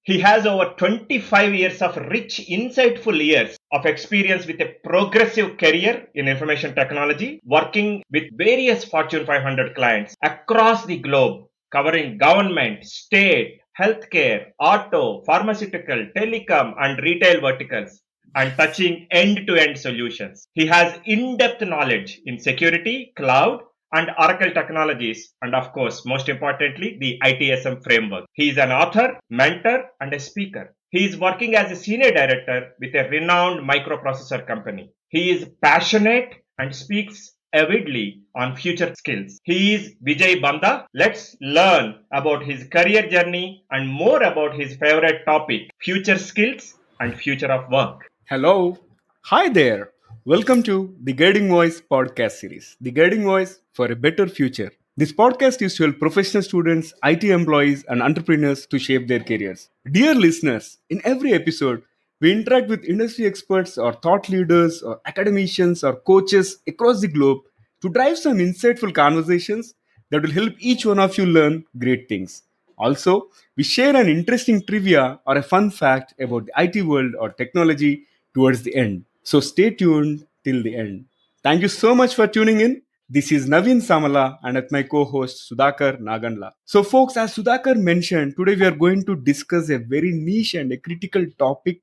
He has over 25 years of rich, insightful years of experience with a progressive career in information technology, working with various Fortune 500 clients across the globe, covering government, state, healthcare, auto, pharmaceutical, telecom, and retail verticals, and touching end-to-end solutions. He has in-depth knowledge in security, cloud, and Oracle Technologies, and of course, most importantly, the ITSM framework. He is an author, mentor, and a speaker. He is working as a senior director with a renowned microprocessor company. He is passionate and speaks avidly on future skills. He is Vijay Banda. Let's learn about his career journey and more about his favorite topic, future skills and future of work. Hello. Hi there. Welcome to the Guiding Voice podcast series, The Guiding Voice for a Better Future. This podcast is to help professional students, IT employees, and entrepreneurs to shape their careers. Dear listeners, in every episode, we interact with industry experts or thought leaders or academicians or coaches across the globe to drive some insightful conversations that will help each one of you learn great things. Also, we share an interesting trivia or a fun fact about the IT world or technology towards the end. So stay tuned till the end. Thank you so much for tuning in. This is Naveensamala and with my co-host Sudhakar Nagandla. So folks, as Sudhakar mentioned, today we are going to discuss a very niche and a critical topic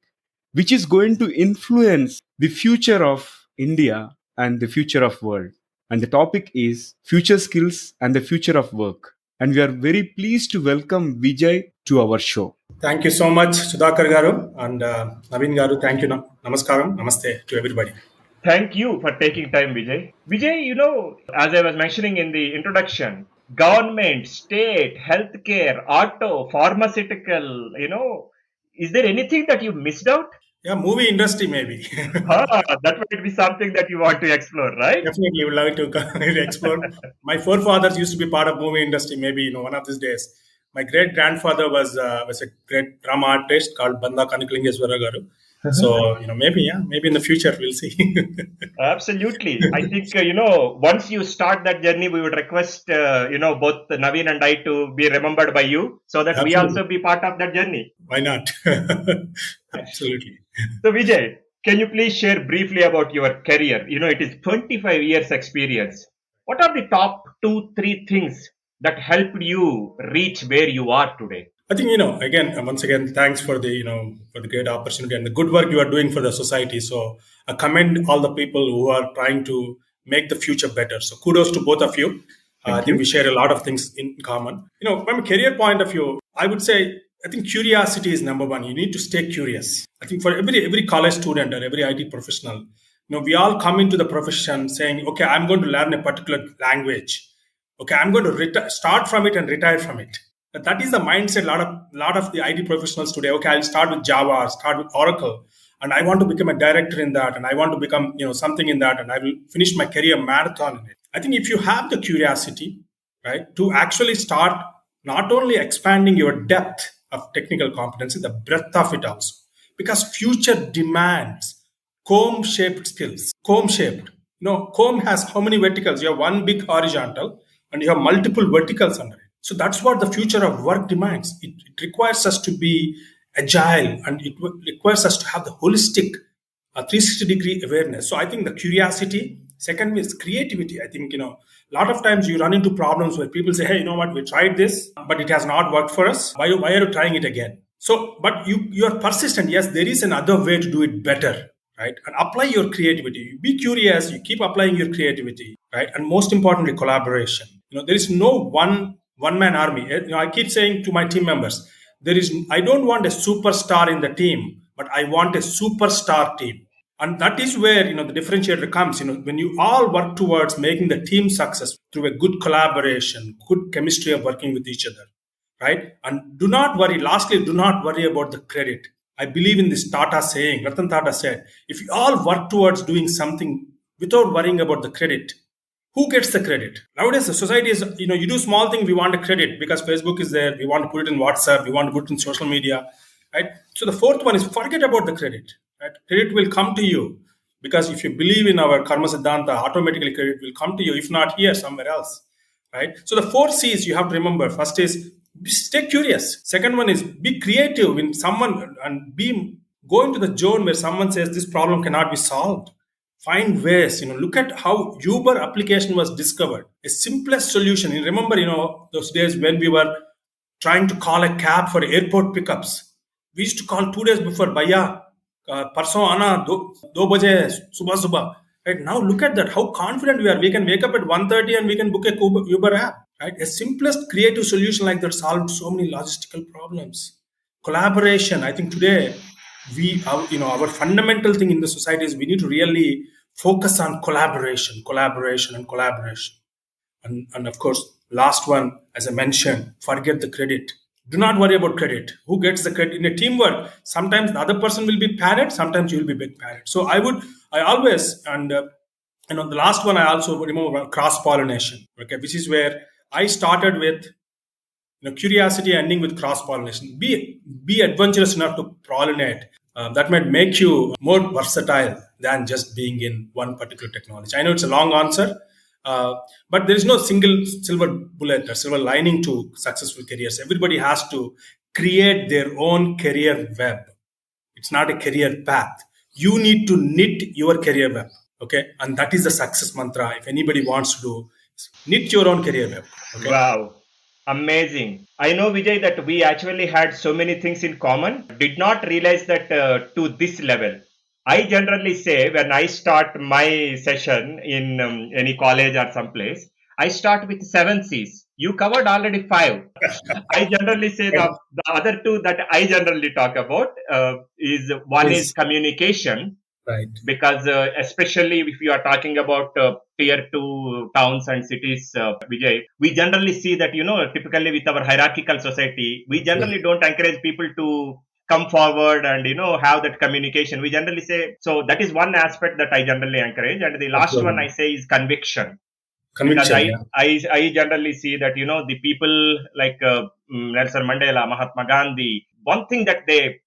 which is going to influence the future of India and the future of world. And the topic is future skills and the future of work. And we are very pleased to welcome Vijay to our show. Thank you so much, Sudhakar Garu and Naveen Garu. Thank you. Namaskaram. Namaste to everybody. Thank you for taking time, Vijay. Vijay, as I was mentioning in the introduction, government, state, healthcare, auto, pharmaceutical, is there anything that you missed out? Yeah, movie industry maybe. That might be something that you want to explore, right? Definitely would love to explore. My forefathers used to be part of movie industry. Maybe one of these days. My great grandfather was a great drama artist called Banda Kanikalingeswara Garu. So maybe in the future we'll see. Absolutely. I think once you start that journey, we would request both Naveen and I to be remembered by you, so that we also be part of that journey. Why not? Absolutely. So Vijay, can you please share briefly about your career? It is 25 years experience. What are the top 2-3 things that helped you reach where you are today? I think, once again, thanks for the great opportunity and the good work you are doing for the society. So I commend all the people who are trying to make the future better. So kudos to both of you. I think we share a lot of things in common. From a career point of view, I would say, I think curiosity is number one. You need to stay curious. I think for every college student or every IT professional, we all come into the profession saying, okay, I'm going to learn a particular language. Okay, I'm going to start from it and retire from it. That is the mindset. A lot of the IT professionals today. Okay, I'll start with Java, I'll start with Oracle, and I want to become a director in that, and I want to become something in that, and I will finish my career marathon in it. I think if you have the curiosity, right, to actually start not only expanding your depth of technical competency, the breadth of it also, because future demands comb-shaped skills. Comb-shaped. Comb has how many verticals? You have one big horizontal, and you have multiple verticals under it. So that's what the future of work demands. It requires us to be agile, and it requires us to have the holistic 360-degree awareness. So I think the curiosity. Second is creativity. I think, a lot of times you run into problems where people say, hey, you know what, we tried this, but it has not worked for us. Why are you trying it again? So, but you are persistent. Yes, there is another way to do it better, right? And apply your creativity. Be curious. You keep applying your creativity, right? And most importantly, collaboration. There is no one-man army. I keep saying to my team members, I don't want a superstar in the team, but I want a superstar team. And that is where, the differentiator comes, when you all work towards making the team success through a good collaboration, good chemistry of working with each other, right? And do not worry about the credit. I believe in this Tata saying, Ratan Tata said, if you all work towards doing something without worrying about the credit, who gets the credit? Nowadays, the society is, you do small thing, we want a credit because Facebook is there. We want to put it in WhatsApp. We want to put it in social media, right? So the fourth one is forget about the credit, right? Credit will come to you because if you believe in our Karma Siddhanta, automatically credit will come to you. If not here, somewhere else, right? So the 4 C's you have to remember. First is stay curious. Second one is be creative when someone and be go into the zone where someone says this problem cannot be solved. Find ways. Look at how Uber application was discovered. A simplest solution. You remember, those days when we were trying to call a cab for airport pickups. We used to call 2 days before. Bhaiya, parson ana do baje subah subah. Right now, look at that. How confident we are. We can wake up at 1:30 and we can book a Uber app. Right? A simplest creative solution like that solved so many logistical problems. Collaboration. I think today our fundamental thing in the society is we need to really focus on collaboration. And of course, last one, as I mentioned, forget the credit. Do not worry about credit. Who gets the credit in a teamwork? Sometimes the other person will be parrot. Sometimes you will be big parrot. So I always, and the last one I also remember cross pollination. Okay, which is where I started with curiosity, ending with cross pollination. Be adventurous enough to pollinate. That might make you more versatile than just being in one particular technology. I know it's a long answer. But there is no single silver bullet or silver lining to successful careers. Everybody has to create their own career web. It's not a career path. You need to knit your career web. Okay. And that is the success mantra. If anybody wants to do, knit your own career web. Okay? Wow. Amazing. I know, Vijay, that we actually had so many things in common. Did not realize that to this level. I generally say when I start my session in any college or someplace, I start with 7 C's. You covered already 5. I generally say the other 2 that I generally talk about is one is communication. Right. Because especially if you are talking about tier 2 towns and cities, Vijay, we generally see that, typically with our hierarchical society, we generally don't encourage people to come forward and have that communication. We generally say, so that is one aspect that I generally encourage. And the last one I say is conviction. Because I generally see that the people like Nelson Mandela, Mahatma Gandhi, one thing that they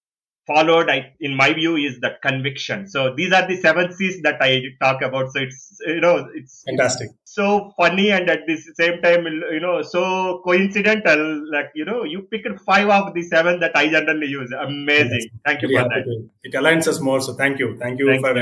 followed, in my view, is that conviction. So these are the 7 C's that I talk about. So it's fantastic, so funny, and at the same time, so coincidental. Like you picked 5 of the 7 that I generally use. Amazing. Thank you for that. It aligns us more. So thank you for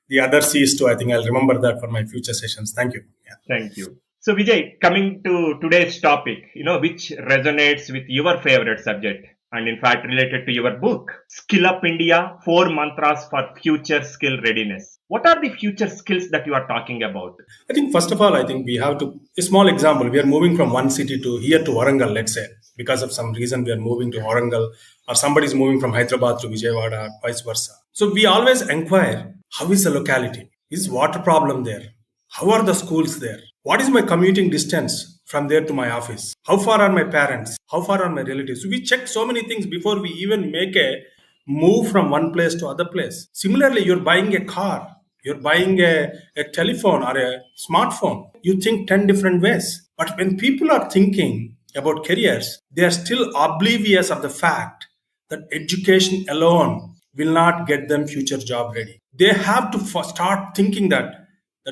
the other C's too. I think I'll remember that for my future sessions. Thank you. Yeah. Thank you. So Vijay, coming to today's topic, which resonates with your favorite subject, and in fact related to your book, Skillupindia, 4 Mantras for Future Skill Readiness. What are the future skills that you are talking about? I think first of all, we have a small example. We are moving from one city to Warangal, let's say. Because of some reason, we are moving to Warangal, or somebody is moving from Hyderabad to Vijay Banda, vice versa. So we always inquire, how is the locality? Is water problem there? How are the schools there? What is my commuting distance from there to my office? How far are my parents? How far are my relatives? So we check so many things before we even make a move from one place to other place. Similarly, you're buying a car, you're buying a telephone or a smartphone. You think 10 different ways. But when people are thinking about careers, they are still oblivious of the fact that education alone will not get them future job ready. They have to start thinking that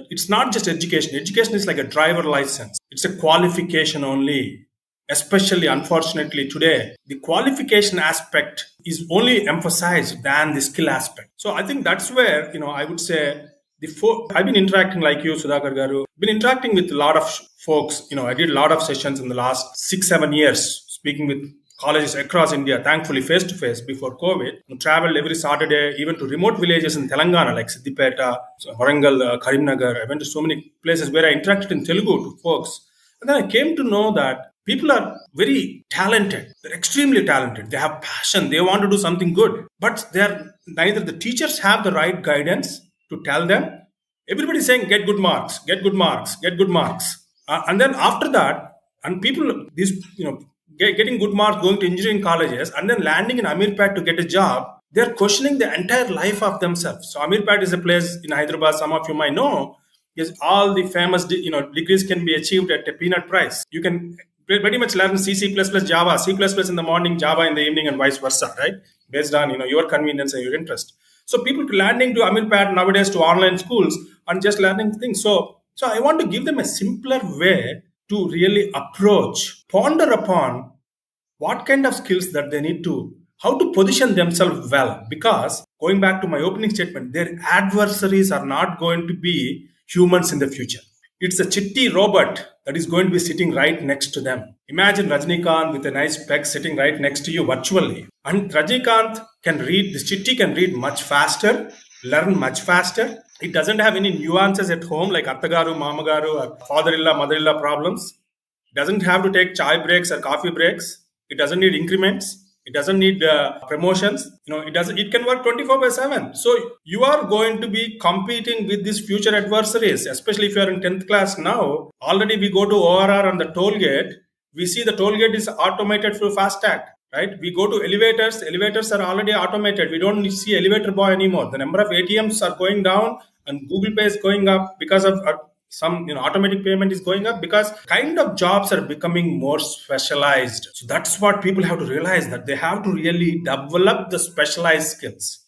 it's not just education. Education is like a driver license. It's a qualification only. Especially, unfortunately, today, the qualification aspect is only emphasized than the skill aspect. So I think that's where, I would say, I've been interacting like you, Sudhakar Garu, been interacting with a lot of folks. I did a lot of sessions in the last 6-7 years, speaking with colleges across India, thankfully face-to-face before COVID. I traveled every Saturday, even to remote villages in Telangana, like Siddipeta, Warangal, Karimnagar. I went to so many places where I interacted in Telugu to folks. And then I came to know that people are very talented. They're extremely talented. They have passion. They want to do something good. But neither the teachers have the right guidance to tell them. Everybody's saying, get good marks, get good marks, get good marks. And then after that, and people, getting good marks, going to engineering colleges, and then landing in Amirpet to get a job, they're questioning the entire life of themselves. So Amirpet is a place in Hyderabad, some of you might know, yes, all the famous degrees can be achieved at a peanut price. You can pretty much learn C, Java, C++ in the morning, Java in the evening, and vice versa, right? Based on your convenience and your interest. So people landing to Amirpet nowadays to online schools and just learning things. So I want to give them a simpler way to really ponder upon what kind of skills that they need to, how to position themselves well. Because going back to my opening statement, their adversaries are not going to be humans in the future. It's a chitty robot that is going to be sitting right next to them. Imagine Rajnikant with a nice spec sitting right next to you virtually. And Rajnikant can read, this chitty can read much faster, learn much faster. It doesn't have any nuances at home like Attagaru, Mamagaru, or father-in-law, mother-in-law problems. It doesn't have to take chai breaks or coffee breaks. It doesn't need increments. It doesn't need promotions. It can work 24/7. So you are going to be competing with these future adversaries, especially if you are in 10th class now. Already we go to ORR on the toll gate. We see the toll gate is automated through FASTag. Right? We go to elevators. Elevators are already automated. We don't see elevator boy anymore. The number of ATMs are going down, and Google Pay is going up because of some automatic payment is going up, because kind of jobs are becoming more specialized. So that's what people have to realize, that they have to really develop the specialized skills.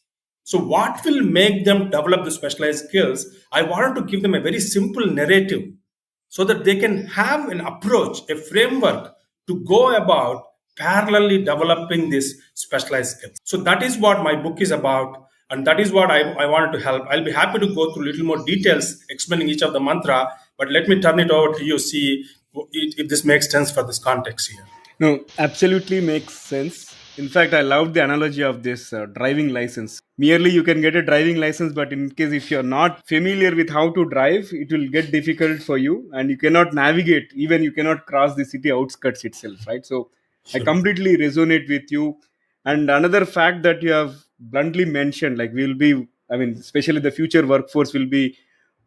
So what will make them develop the specialized skills? I wanted to give them a very simple narrative so that they can have an approach, a framework to go about parallelly developing this specialized skills. So that is what my book is about. And that is what I wanted to help. I'll be happy to go through a little more details explaining each of the mantra, but let me turn it over to you, see if this makes sense for this context here. No, absolutely makes sense. In fact, I love the analogy of this driving license. Merely you can get a driving license, but in case if you're not familiar with how to drive, it will get difficult for you and you cannot navigate, even you cannot cross the city outskirts itself, right? So I completely resonate with you. And another fact that you have bluntly mentioned, like especially the future workforce will be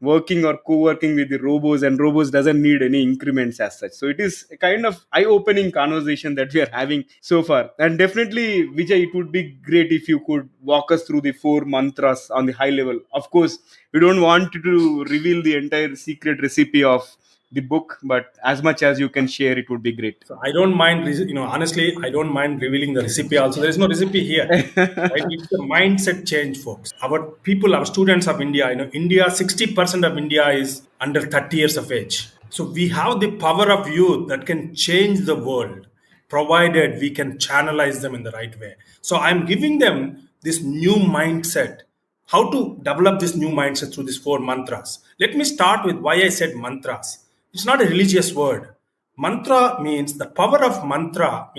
working or co-working with the robots, and robots doesn't need any increments as such. So it is a kind of eye-opening conversation that we are having so far. And definitely, Vijay, it would be great if you could walk us through the 4 mantras on the high level. Of course, we don't want to reveal the entire secret recipe of the book, but as much as you can share, it would be great. So I don't mind, honestly, I don't mind revealing the recipe also. There is no recipe here. Right? It's the mindset change, folks. Our students of India, India, 60% of India is under 30 years of age. So we have the power of youth that can change the world, provided we can channelize them in the right way. So I'm giving them this new mindset. How to develop this new mindset through these 4 mantras. Let me start with why I said mantras. It's not a religious word. Mantra means the power of mantra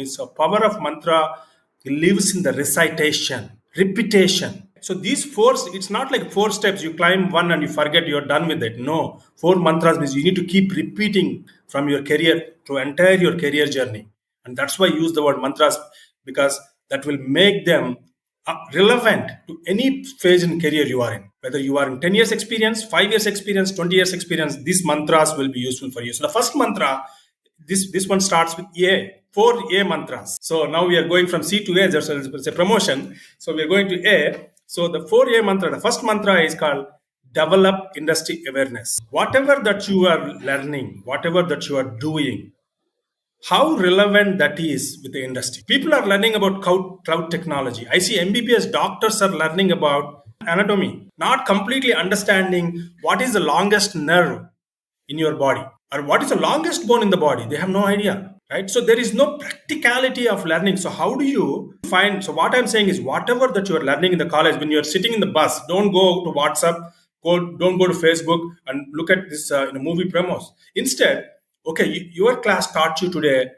lives in the recitation, repetition. So these 4, it's not like 4 steps, you climb one and you forget, you're done with it. No, 4 mantras means you need to keep repeating from your career through entire your career journey. And that's why I use the word mantras, because that will make them relevant to any phase in career you are in. Whether you are in 10 years experience, 5 years experience, 20 years experience, these mantras will be useful for you. So the first mantra, this one starts with A, 4 A mantras. So now we are going from C to A, there's a promotion. So we are going to A. So the 4A mantra, the first mantra is called develop industry awareness. Whatever that you are learning, whatever that you are doing, how relevant that is with the industry. People are learning about cloud technology. I see MBBS doctors are learning about anatomy, not completely understanding what is the longest nerve in your body or what is the longest bone in the body. They have no idea, right? So there is no practicality of learning. So how do you find? So what I'm saying is, whatever that you are learning in the college, when you're sitting in the bus, don't go to WhatsApp, don't go to Facebook and look at this movie promos. Instead, okay, your class taught you today,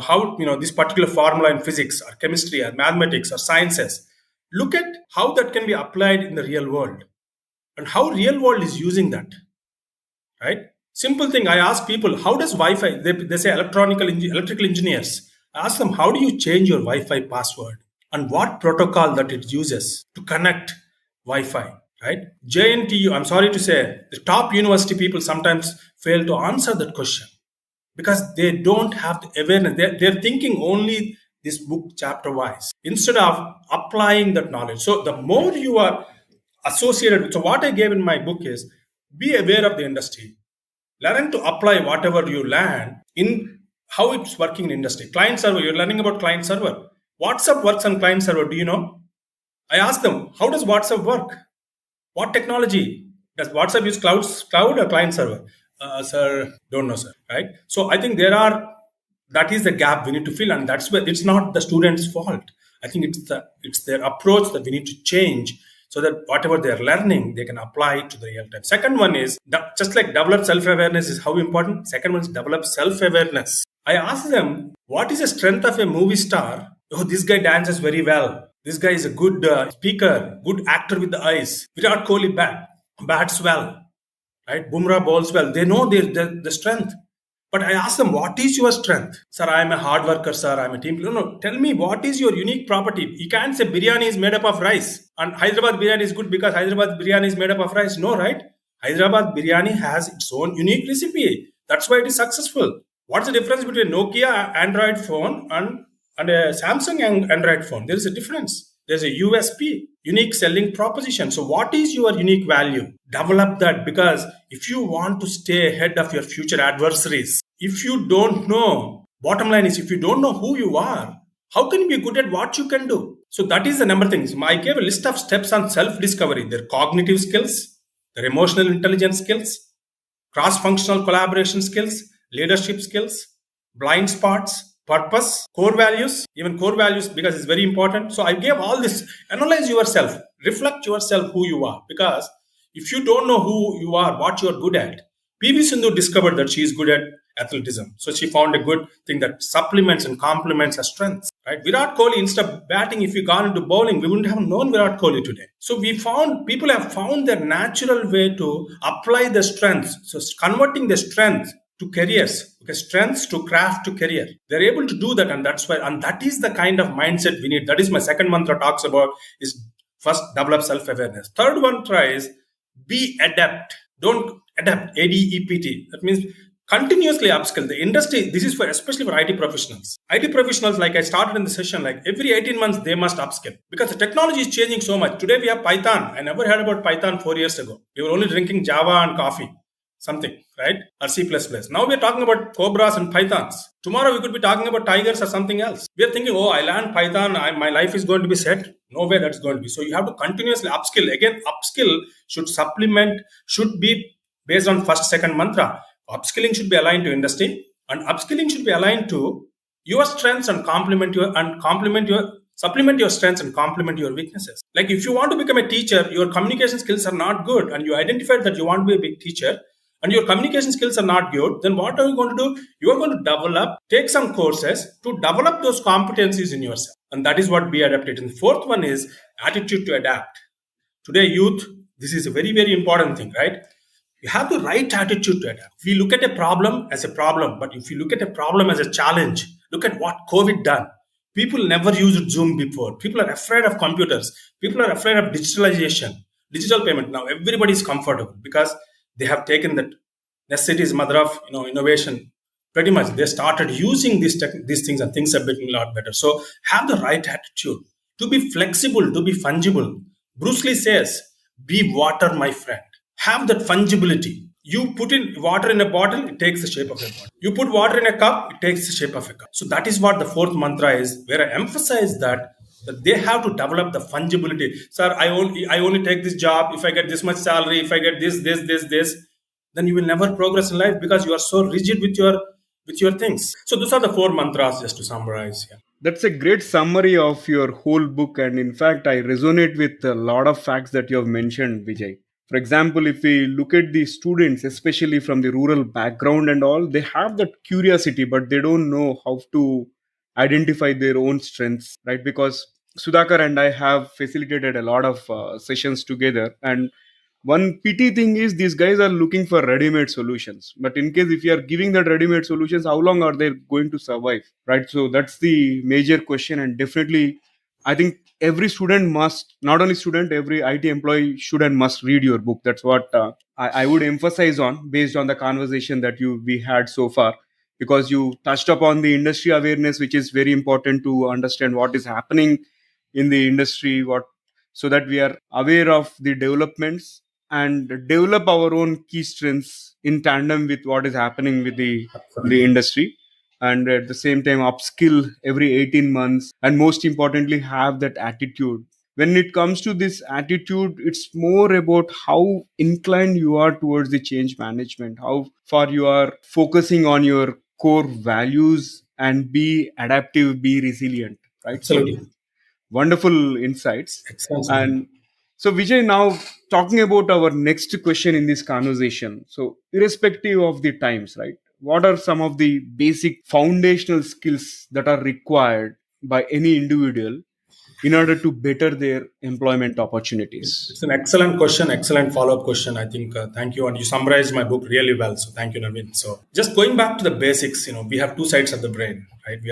how, this particular formula in physics or chemistry or mathematics or sciences. Look at how that can be applied in the real world and how real world is using that, right? Simple thing. I ask people, how does Wi-Fi, they say electrical engineers. I ask them, how do you change your Wi-Fi password and what protocol that it uses to connect Wi-Fi? Right? JNTU, I'm sorry to say, the top university people sometimes fail to answer that question because they don't have the awareness. They're thinking only this book chapter wise instead of applying that knowledge. So the more you are associated with, so what I gave in my book is be aware of the industry, learn to apply whatever you learn in how it's working in industry. Client server, you're learning about client server. WhatsApp works on client server. Do you know? I ask them, how does WhatsApp work? What technology? Does WhatsApp use cloud or client server? Sir, don't know, sir. Right? So I think there are That is the gap we need to fill, and that's where it's not the students' fault. I think it's their approach that we need to change, so that whatever they are learning, they can apply it to the real time. Second one is just like develop self-awareness is how important. Second one is develop self-awareness. I ask them, what is the strength of a movie star? Oh, this guy dances very well. This guy is a good speaker, good actor with the eyes. Virat Kohli bats well, right? Bumrah bowls well. They know the strength. But I ask them, what is your strength? Sir, I am a hard worker, sir. I am a team player. No, tell me, what is your unique property? You can't say biryani is made up of rice. And Hyderabad biryani is good because Hyderabad biryani is made up of rice. No, right? Hyderabad biryani has its own unique recipe. That's why it is successful. What's the difference between a Nokia Android phone and a Samsung Android phone? There is a difference. There's a USP, unique selling proposition. So what is your unique value? Develop that, because if you want to stay ahead of your future adversaries, if you don't know, bottom line is, if you don't know who you are, how can you be good at what you can do? So that is the number thing. So I gave a list of steps on self-discovery. Their cognitive skills, their emotional intelligence skills, cross-functional collaboration skills, leadership skills, blind spots, purpose, core values, even core values, because it's very important. So I gave all this. Analyze yourself, reflect yourself who you are, because if you don't know who you are, what you're good at. PV Sindhu discovered that she is good at athleticism. So she found a good thing that supplements and complements her strengths. Right? Virat Kohli, instead of batting, if he gone into bowling, we wouldn't have known Virat Kohli today. So people have found their natural way to apply the strengths. So converting the strength to careers, okay, strengths to craft to career. They're able to do that, and that's why, and that is the kind of mindset we need. That is my second mantra talks about, is first develop self-awareness. Third one tries be adept. Don't adapt, ADEPT. That means continuously upskill. The industry, this is for especially for IT professionals. IT professionals, like I started in the session, like every 18 months, they must upskill because the technology is changing so much. Today we have Python. I never heard about Python 4 years ago. We were only drinking Java and coffee, something, right? Or C++. Now we're talking about Cobras and Pythons. Tomorrow we could be talking about Tigers or something else. We're thinking, oh, I learned Python, my life is going to be set. No way that's going to be. So you have to continuously upskill. Again, upskill should be based on first, second mantra. Upskilling should be aligned to industry, and upskilling should be aligned to your strengths and supplement your strengths and complement your weaknesses. Like if you want to become a teacher, your communication skills are not good, and you identified that you want to be a big teacher, and your communication skills are not good, then what are you going to do? You are going to take some courses to develop those competencies in yourself. And that is what be adapted. And the fourth one is attitude to adapt. Today, youth, this is a very, very important thing, right? You have the right attitude to adapt. If you look at a problem as a problem, but if you look at a problem as a challenge, look at what COVID done. People never used Zoom before. People are afraid of computers. People are afraid of digitalization, digital payment. Now everybody is comfortable because they have taken that necessity is mother of innovation. Pretty much, they started using these things, and things have been a lot better. So have the right attitude to be flexible, to be fungible. Bruce Lee says, "Be water, my friend." Have that fungibility. You put in water in a bottle, it takes the shape of a bottle. You put water in a cup, it takes the shape of a cup. So that is what the fourth mantra is, where I emphasize that they have to develop the fungibility. Sir, I only take this job if I get this much salary, if I get this, then you will never progress in life because you are so rigid with your things. So those are the four mantras, just to summarize here. That's a great summary of your whole book. And in fact, I resonate with a lot of facts that you have mentioned, Vijay. For example, if we look at the students, especially from the rural background and all, they have that curiosity, but they don't know how to identify their own strengths, right? Because Sudhakar and I have facilitated a lot of sessions together. And one pity thing is these guys are looking for ready-made solutions. But in case if you are giving that ready-made solutions, how long are they going to survive, right? So that's the major question. And definitely, I think every student must, not only student, every IT employee should and must read your book. That's what I would emphasize on based on the conversation that we had so far, because you touched upon the industry awareness, which is very important to understand what is happening in the industry, so that we are aware of the developments and develop our own key strengths in tandem with what is happening with the industry. And at the same time upskill every 18 months, and most importantly have that attitude. When it comes to this attitude, it's more about how inclined you are towards the change management, how far you are focusing on your core values and be adaptive, be resilient, right? So Absolutely. wonderful insights. Excellent summary. And so, Vijay, now talking about our next question in this conversation. So, irrespective of the times, right? What are some of the basic foundational skills that are required by any individual in order to better their employment opportunities? It's an excellent question, excellent follow-up question. I think, thank you. And you summarized my book really well. So thank you, Naveen. So just going back to the basics, we have two sides of the brain, right? We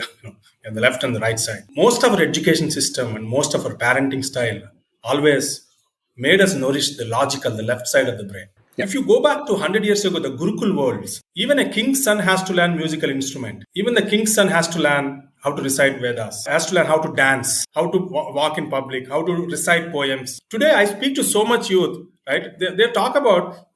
have the left and the right side. Most of our education system and most of our parenting style always made us nourish the logical, the left side of the brain. Yeah. If you go back to 100 years ago, the Gurukul worlds, even a king's son has to learn musical instrument. Even the king's son has to learn how to recite Vedas, has to learn how to dance, how to walk in public, how to recite poems. Today, I speak to so much youth, right? They talk about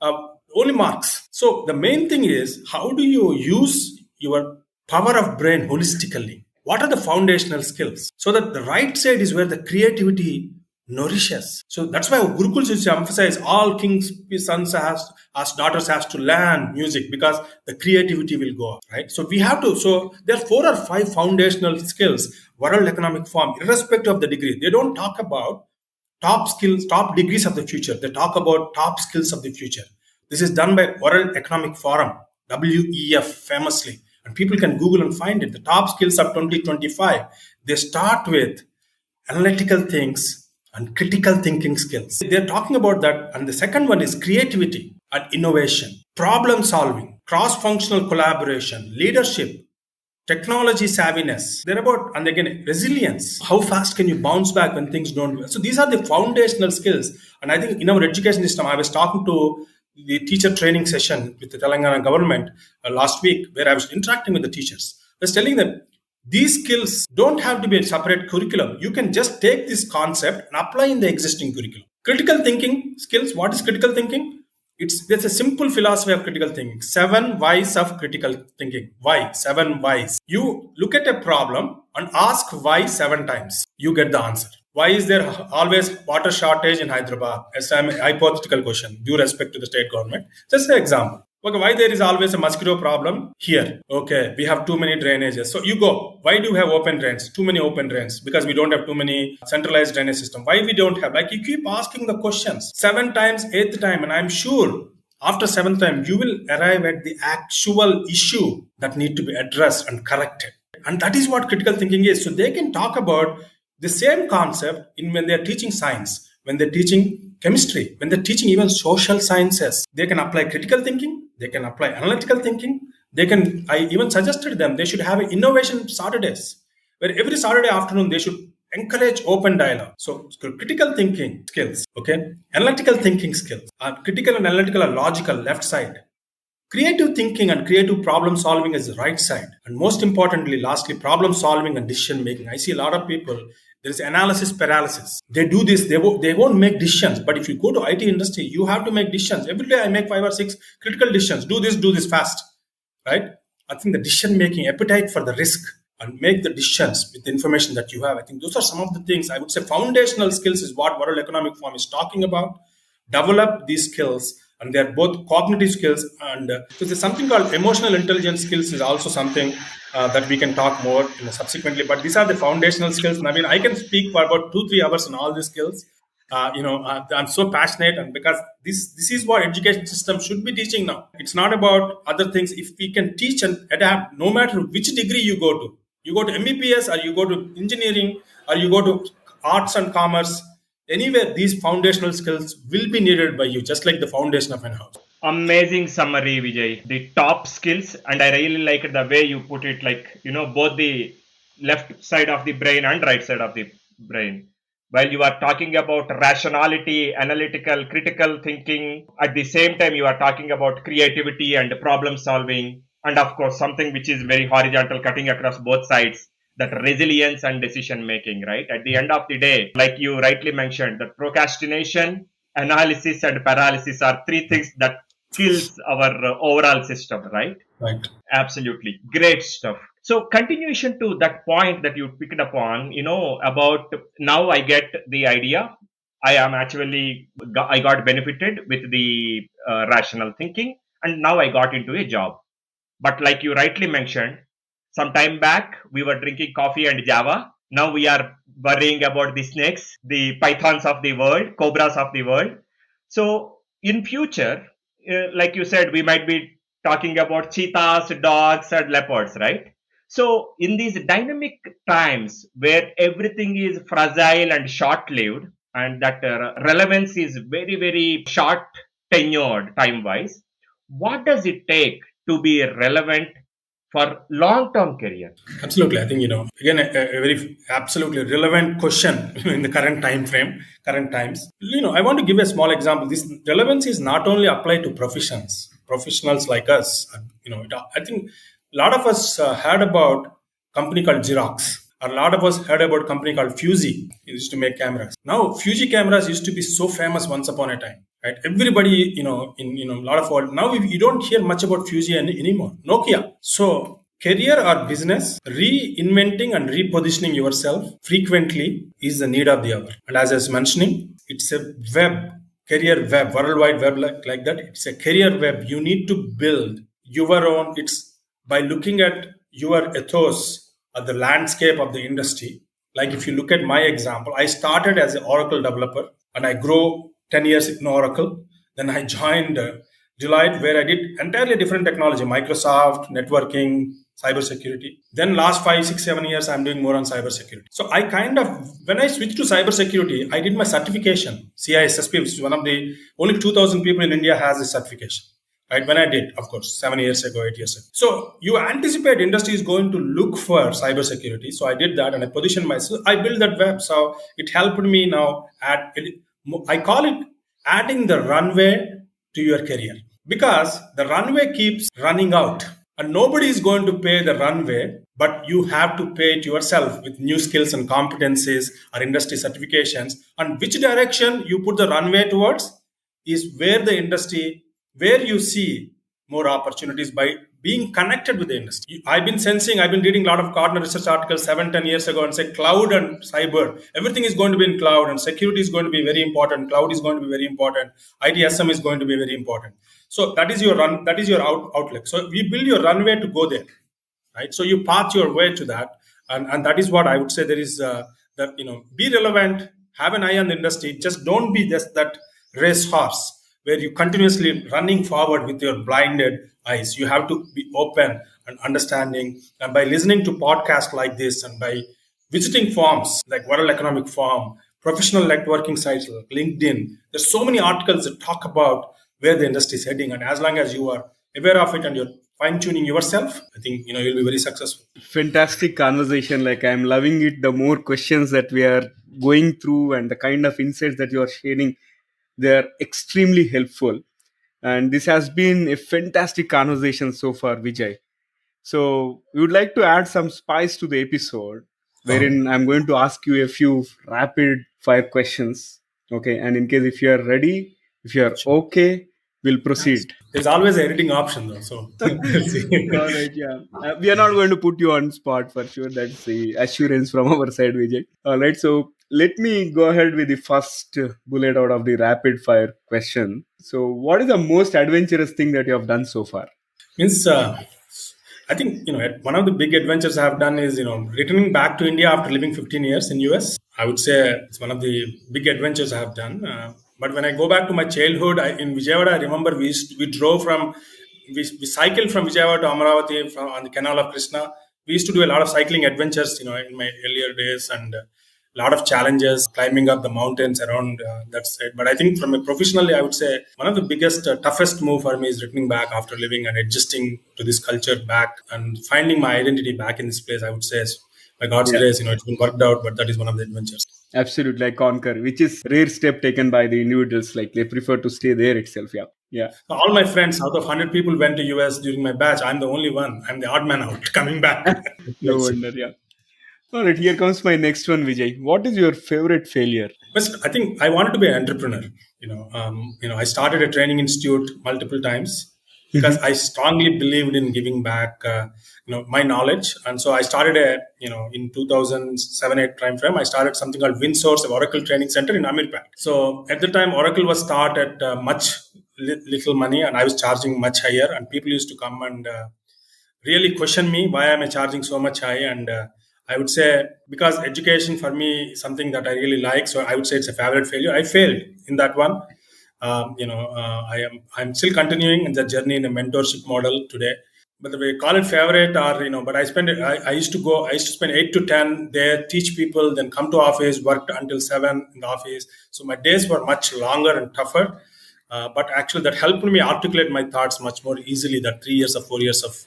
only marks. So the main thing is, how do you use your power of brain holistically? What are the foundational skills? So that the right side is where the creativity nourishes. So that's why Gurukuls used to emphasize all kings' sons as daughters has to learn music, because the creativity will go up, right? So we have to. So there are 4 or 5 foundational skills. World Economic Forum, irrespective of the degree, they don't talk about top skills, top degrees of the future. They talk about top skills of the future. This is done by World Economic Forum, WEF, famously, and people can Google and find it. The top skills of 2025. They start with analytical things and critical thinking skills. They're talking about that. And the second one is creativity and innovation, problem solving, cross-functional collaboration, leadership, technology savviness. They're about, and again, resilience. How fast can you bounce back when things don't work? So these are the foundational skills. And I think in our education system, I was talking to the teacher training session with the Telangana government last week, where I was interacting with the teachers. I was telling them, these skills don't have to be a separate curriculum. You can just take this concept and apply in the existing curriculum. Critical thinking skills. What is critical thinking? There's a simple philosophy of critical thinking. 7 whys of critical thinking. Why? 7 whys. You look at a problem and ask why 7 times. You get the answer. Why is there always water shortage in Hyderabad? As a hypothetical question, due respect to the state government. Just an example. Okay, why there is always a mosquito problem here? Okay, we have too many drainages. So you go, why do you have open drains? Too many open drains. Because we don't have too many centralized drainage system. Why we don't have? Like, you keep asking the questions 7 times, 8th time, and I'm sure after 7th time, you will arrive at the actual issue that need to be addressed and corrected. And that is what critical thinking is. So they can talk about the same concept when they're teaching science, when they're teaching chemistry, when they're teaching even social sciences. They can apply critical thinking. They can apply analytical thinking. I even suggested them they should have innovation Saturdays, where every Saturday afternoon they should encourage open dialogue. So critical thinking skills, okay, analytical thinking skills, critical and analytical are logical, left side. Creative thinking and creative problem solving is the right side. And most importantly, lastly, problem solving and decision making. I see a lot of people, there is analysis paralysis. They do this, they won't make decisions. But if you go to IT industry, you have to make decisions. Every day I make 5 or 6 critical decisions. Do this fast, right? I think the decision making, appetite for the risk, and make the decisions with the information that you have. I think those are some of the things I would say foundational skills is what World Economic Forum is talking about. Develop these skills. And they're both cognitive skills, and so there's something called emotional intelligence skills is also something that we can talk more subsequently. But these are the foundational skills. And I mean, I can speak for about 2-3 hours on all these skills. I'm so passionate, and because this is what education system should be teaching now. It's not about other things. If we can teach and adapt, no matter which degree you go to MBBS or you go to engineering or you go to arts and commerce. Anywhere, these foundational skills will be needed by you, just like the foundation of an house. Amazing summary, Vijay. The top skills, and I really like the way you put it, like, both the left side of the brain and right side of the brain. While you are talking about rationality, analytical, critical thinking, at the same time, you are talking about creativity and problem solving. And of course, something which is very horizontal, cutting across both sides, that resilience and decision making, right? At the end of the day, like you rightly mentioned, that procrastination, analysis, and paralysis are 3 things that kills our overall system, right? Right. Absolutely. Great stuff. So continuation to that point that you picked upon, about now I get the idea. I got benefited with the rational thinking, and now I got into a job. But like you rightly mentioned, Some time back, we were drinking coffee and Java. Now we are worrying about the snakes, the pythons of the world, cobras of the world. So in future, like you said, we might be talking about cheetahs, dogs, and leopards, right? So in these dynamic times where everything is fragile and short-lived, and that relevance is very, very short tenured time-wise, what does it take to be relevant for long-term career? Absolutely. I think, again, a very absolutely relevant question in the current time frame, current times. I want to give a small example. This relevance is not only applied to professionals like us. I think a lot of us heard about company called Xerox. A lot of us heard about a company called Fuji. It used to make cameras. Now, Fuji cameras used to be so famous once upon a time. Right? Everybody, in a lot of world. Now, you don't hear much about Fuji anymore. Nokia. So, career or business, reinventing and repositioning yourself frequently is the need of the hour. And as I was mentioning, it's a career web, worldwide web like that. It's a career web. You need to build your own. It's by looking at your ethos or the landscape of the industry. Like if you look at my example, I started as an Oracle developer and I grew 10 years in Oracle. Then I joined Deloitte, where I did entirely different technology, Microsoft, networking, cybersecurity. Then last 5, 6, 7 years, I'm doing more on cybersecurity. So I when I switched to cybersecurity, I did my certification, CISSP, which is one of the only 2,000 people in India has this certification. Right? When I did, of course, 7 years ago, 8 years ago. So you anticipate industry is going to look for cybersecurity. So I did that and I positioned myself. I built that web. So it helped me now I call it adding the runway to your career, because the runway keeps running out and nobody is going to pay the runway, but you have to pay it yourself with new skills and competencies or industry certifications. And which direction you put the runway towards is where you see more opportunities by being connected with the industry. I've been reading a lot of Gartner research articles 7-10 years ago and say cloud and cyber, everything is going to be in cloud and security is going to be very important. Cloud is going to be very important. ITSM is going to be very important. So that is your outlook. So we build your runway to go there, right? So you path your way to that. And that is what I would say there is, be relevant, have an eye on the industry. Just don't be just that racehorse where you continuously running forward with your blinded eyes. You have to be open and understanding. And by listening to podcasts like this and by visiting forums like World Economic Forum, professional networking sites like LinkedIn, there's so many articles that talk about where the industry is heading. And as long as you are aware of it and you're fine-tuning yourself, I think you'll be very successful. Fantastic conversation. Like, I'm loving it. The more questions that we are going through and the kind of insights that you are sharing, they are extremely helpful. And this has been a fantastic conversation so far, Vijay. So we would like to add some spice to the episode, wherein I'm going to ask you a few rapid fire questions. Okay. And in case if you are ready, if you are okay, we'll proceed. There's always an editing option though. So we'll see. All right, yeah. We are not going to put you on spot for sure. That's the assurance from our side, Vijay. All right. So let me go ahead with the first bullet out of the rapid fire question. So what is the most adventurous thing that you have done so far? I think, one of the big adventures I have done is, returning back to India after living 15 years in US. I would say it's one of the big adventures I have done. But when I go back to my childhood, in Vijayawada, I remember we cycled from Vijayawada to Amaravati on the canal of Krishna. We used to do a lot of cycling adventures, in my earlier days, and a lot of challenges, climbing up the mountains around that side. But I think professionally, I would say one of the biggest, toughest move for me is returning back after living and adjusting to this culture back and finding my identity back in this place. I would say, by God's grace, it's been worked out, but that is one of the adventures. Absolutely, like conquer, which is rare step taken by the individuals. Like they prefer to stay there itself. Yeah. So all my friends, out of 100 people went to US during my batch. I'm the only one. I'm the odd man out coming back. No wonder, yeah. All right, here comes my next one, Vijay. What is your favorite failure? I think I wanted to be an entrepreneur. I started a training institute multiple times because I strongly believed in giving back, my knowledge. And so I started in 2007-8 time frame, I started something called WinSource, Oracle Training Center in Amirpet. So at the time, Oracle was started at much little money, and I was charging much higher, and people used to come and really question me why am I charging so much high. And I would say because education for me is something that I really like, so I would say it's a favorite failure. I failed in that one. I'm still continuing in the journey in a mentorship model today. But we call it favorite, or but I used to spend 8 to 10 there, teach people, then come to office, worked until 7 in the office. So my days were much longer and tougher. But actually, that helped me articulate my thoughts much more easily. That 3 years or 4 years of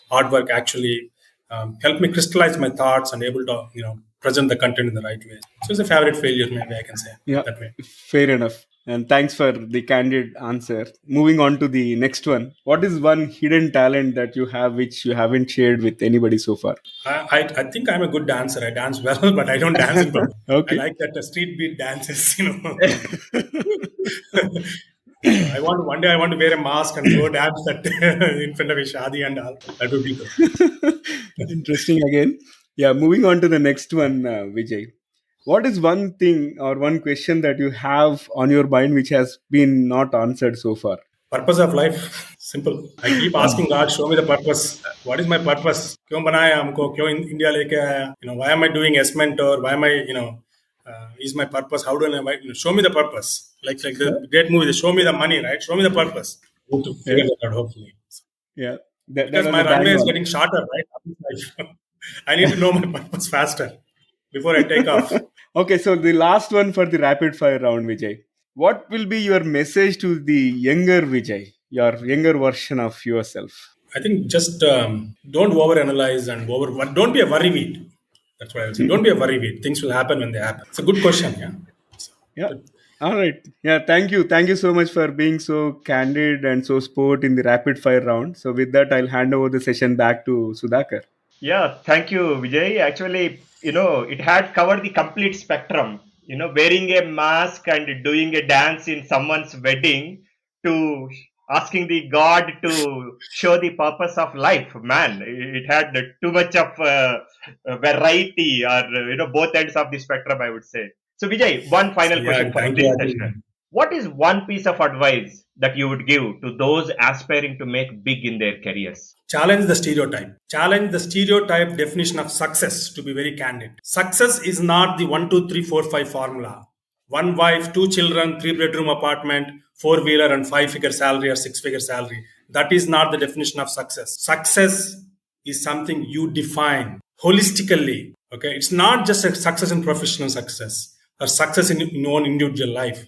hard work actually helped me crystallize my thoughts and able to present the content in the right way. So it's a favorite failure, maybe I can say that way. Fair enough. And thanks for the candid answer. Moving on to the next one. What is one hidden talent that you have which you haven't shared with anybody so far? I think I'm a good dancer. I dance well, but I don't dance in public. Okay. I like that street beat dances. One day I want to wear a mask and go dance that in front of a shadi and all. That would be good. Interesting again. Yeah, moving on to the next one, Vijay. What is one thing or one question that you have on your mind which has been not answered so far? Purpose of life, simple. I keep asking God, show me the purpose. What is my purpose? क्यों बनाया हमको? क्यों India लेके आया? Why am I doing S-Mentor? Why am I, is my purpose? How do I, show me the purpose? Like the great movie, show me the money, right? Show me the purpose. Need to figure that out, hopefully. Yeah. Because my runway is getting shorter, right? I need to know my purpose faster before I take off. Okay, so the last one for the rapid fire round, Vijay. What will be your message to the younger Vijay, your younger version of yourself? I think just don't overanalyze and don't be a worry-weed. That's what I would say. Don't be a worry-weed. Things will happen when they happen. It's a good question, yeah. Yeah. All right. Yeah, thank you. Thank you so much for being so candid and so sport in the rapid fire round. So with that, I'll hand over the session back to Sudhakar. Yeah, thank you, Vijay. Actually, it had covered the complete spectrum. Wearing a mask and doing a dance in someone's wedding to asking the God to show the purpose of life. Man, it had too much of variety, or both ends of the spectrum, I would say. So, Vijay, one final question for this session. What is one piece of advice that you would give to those aspiring to make big in their careers? Challenge the stereotype. Challenge the stereotype definition of success, to be very candid. Success is not the 1, 2, 3, 4, 5 formula. 1 wife, 2 children, 3-bedroom apartment, 4-wheeler and 5-figure salary or 6-figure salary. That is not the definition of success. Success is something you define holistically. Okay, it's not just a success in professional success or success in your own individual life.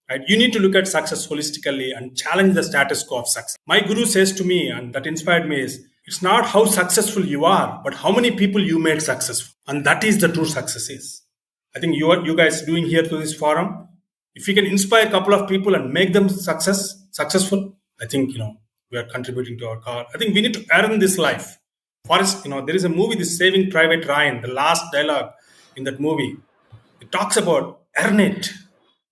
Right? You need to look at success holistically and challenge the status quo of success. My guru says to me, and that inspired me, is it's not how successful you are, but how many people you made successful. And that is the true success is. I think you guys doing here through this forum, if you can inspire a couple of people and make them successful, I think, we are contributing to our cause. I think we need to earn this life. Forrest, there is a movie, this Saving Private Ryan, the last dialogue in that movie. It talks about earn it.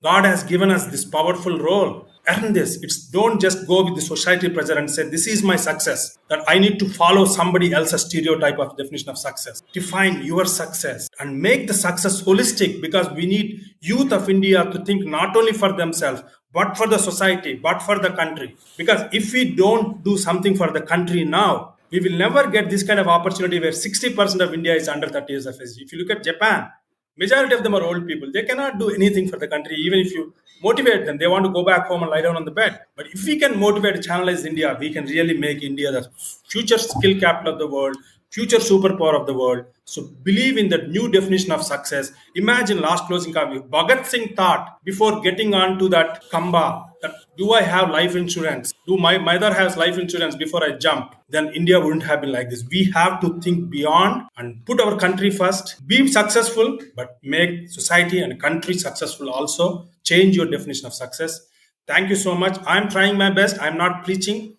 God has given us this powerful role. Earn this. It's don't just go with the society pressure and say, this is my success, that I need to follow somebody else's stereotype of definition of success. Define your success and make the success holistic, because we need youth of India to think not only for themselves, but for the society, but for the country. Because if we don't do something for the country now, we will never get this kind of opportunity where 60% of India is under 30 years of age. If you look at Japan, majority of them are old people. They cannot do anything for the country. Even if you motivate them, they want to go back home and lie down on the bed. But if we can motivate and channelize India, we can really make India the future skill capital of the world, future superpower of the world. So believe in that new definition of success. Imagine, last closing comment, Bhagat Singh thought before getting on to that Kamba, that do I have life insurance? Do my mother has life insurance before I jump? Then India wouldn't have been like this. We have to think beyond and put our country first. Be successful, but make society and country successful also. Change your definition of success. Thank you so much. I'm trying my best. I'm not preaching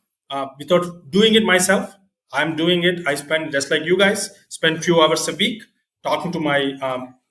without doing it myself. I'm doing it. I spend, just like you guys, spend few hours a week talking to my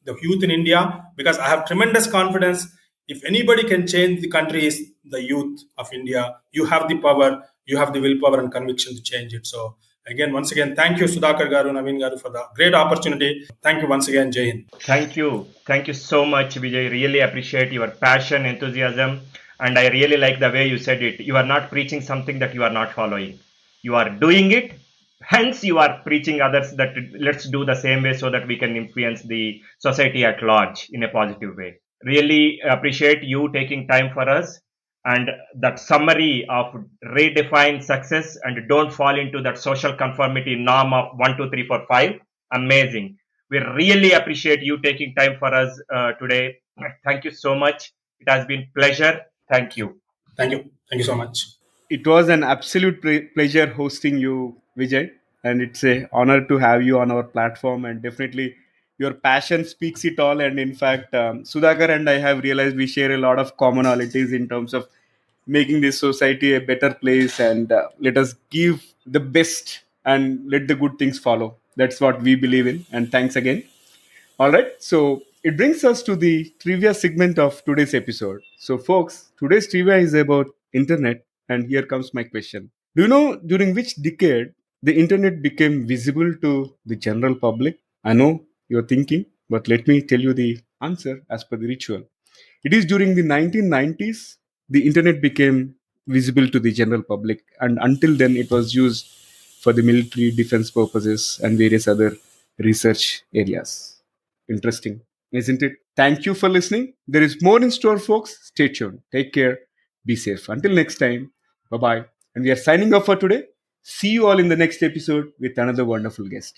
the youth in India, because I have tremendous confidence. If anybody can change the country, is the youth of India. You have the power, you have the willpower and conviction to change it. So again, once again, thank you, Sudhakar Garu, Naveen Garu, for the great opportunity. Thank you once again, Jai Hind. Thank you. Thank you so much, Vijay. Really appreciate your passion, enthusiasm. And I really like the way you said it. You are not preaching something that you are not following. You are doing it. Hence, you are preaching others that let's do the same way so that we can influence the society at large in a positive way. Really appreciate you taking time for us, and that summary of redefine success and don't fall into that social conformity norm of 1, 2, 3, 4, 5. Amazing. We really appreciate you taking time for us today. Thank you so much. It has been pleasure. Thank you. Thank you. Thank you so much. It was an absolute pleasure hosting you, Vijay, and it's a honor to have you on our platform. And definitely, your passion speaks it all. And in fact, Sudhakar and I have realized we share a lot of commonalities in terms of making this society a better place. And let us give the best and let the good things follow. That's what we believe in. And thanks again. All right. So it brings us to the trivia segment of today's episode. So, folks, today's trivia is about internet, and here comes my question. Do you know during which decade the internet became visible to the general public? I know you're thinking, but let me tell you the answer as per the ritual. It is during the 1990s the internet became visible to the general public, and until then it was used for the military defense purposes and various other research areas. Interesting, isn't it? Thank you for listening. There is more in store, folks. Stay tuned. Take care. Be safe. Until next time, bye bye. And we are signing off for today. See you all in the next episode with another wonderful guest.